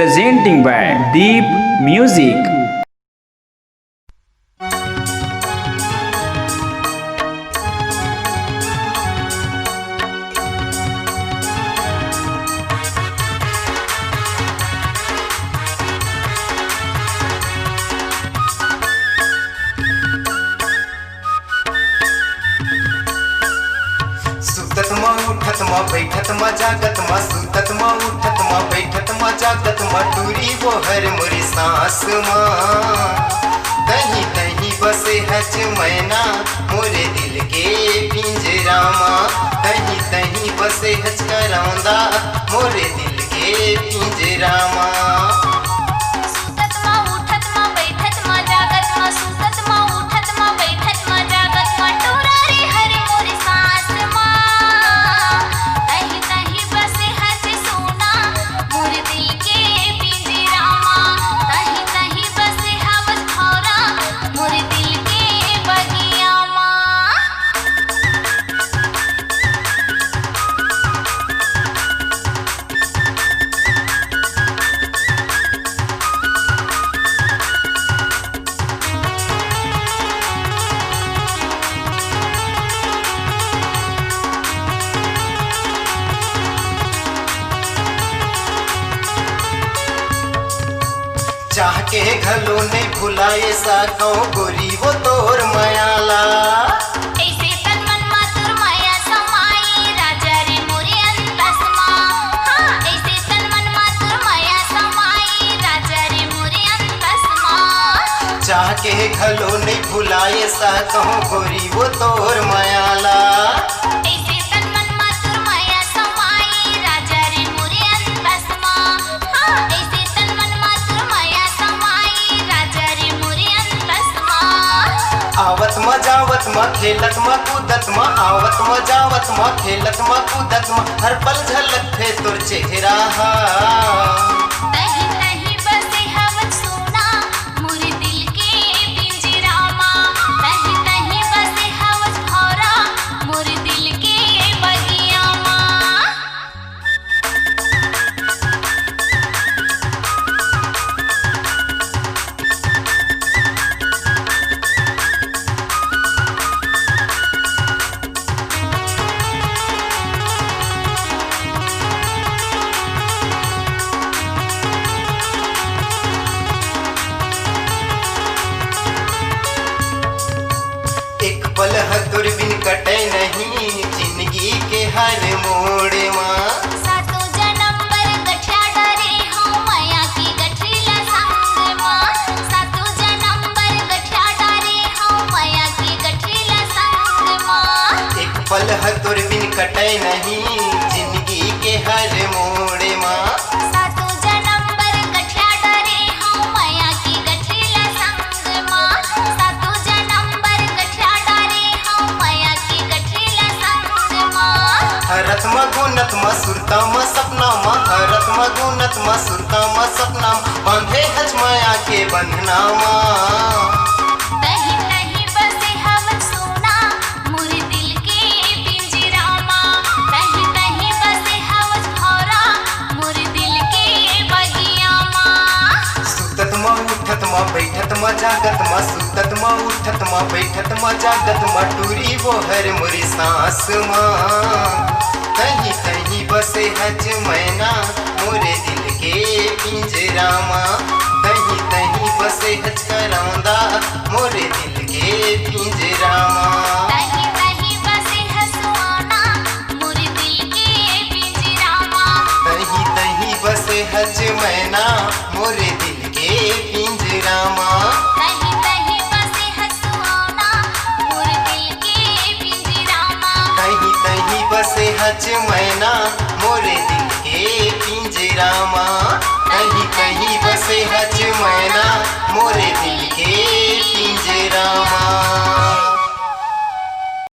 presenting by Deep Music. सुतत मा उठत मा बैठत मा जागत मा सुतत मा उठत मा बैठत मा जागत मा टूरी वो हर मोरी सांस मा तही तही बसे हच मैना मोरे दिल के पिंजरा मा तही तही बसे हच करौंदा मोरे दिल के पिंजरा मा चाह के घलो नहीं भुलाए साको गोरी वो तोर मयाला ऐसे तन मन मा तोर माया समाई राजा रे मोरे अंतसमा हां ऐसे तन मन मा तोर माया समाई राजा रे मोरे अंतसमा चाह के घलो नहीं भुलाए साको गोरी वो तोर मयाला ऐसे तन मन मा तोर माया समाई राजा रे मोरे अंतसमा हां ऐसे तन मन मा तोर माया समाई राजा रे मोरे अंतसमा आवत मा जावत मा खेलत मा कूदत मा आवत मा जावत मा खेलत मा कूदत मा हर पल झलक थे तोर चेहरा तही तही बसे हवत सोना मोरे दिल के पिंजरा मा तही तही बसे हवत भौरा मोरे दिल के बगिया मा एक पल हदुर बिन कटे नहीं जिंदगी के हर मोड़ माँ सातो जन्म बर गठिया डरे हूँ माया की गठरीला संग माँ सातो जन्म बर गठिया डरे हूँ माया की गठरीला संग माँ एक पल हदुर बिन कटे नहीं जिंदगी के हर मोड़ माँ सातो जन्म बर गठिया डरे हूँ माया की गठरीला संग माँ सातो जन्म बर गठिया डरे हूँ माया की गठरीला संग माँ हरत मा गुनत मा सुरता मा सपना मा हरत मा गुनत मा सुरता मा सपना बांधे हज माया के बंधना मा तही तही बसे हवत सोना मोरे दिल के पिंजरा मा तही तही बसे हवत भौरा मोरे दिल के बगिया मा सुतत मा उठत मा बैठत मा जागत मा सुतत मा उठत मा बैठत मा जागत मा टूरी वो हर मोरी सांस मा तही तही बसे हज मैना मोरे दिल के पिंजरा मा तही तही बसे हज करौंदा मोरे दिल के पिंजरा मा तही तही बसे हसुआना मोरे दिल के पिंजरा मा तही तही बसे हज मैना मोरे दिल के पिंजरा मा।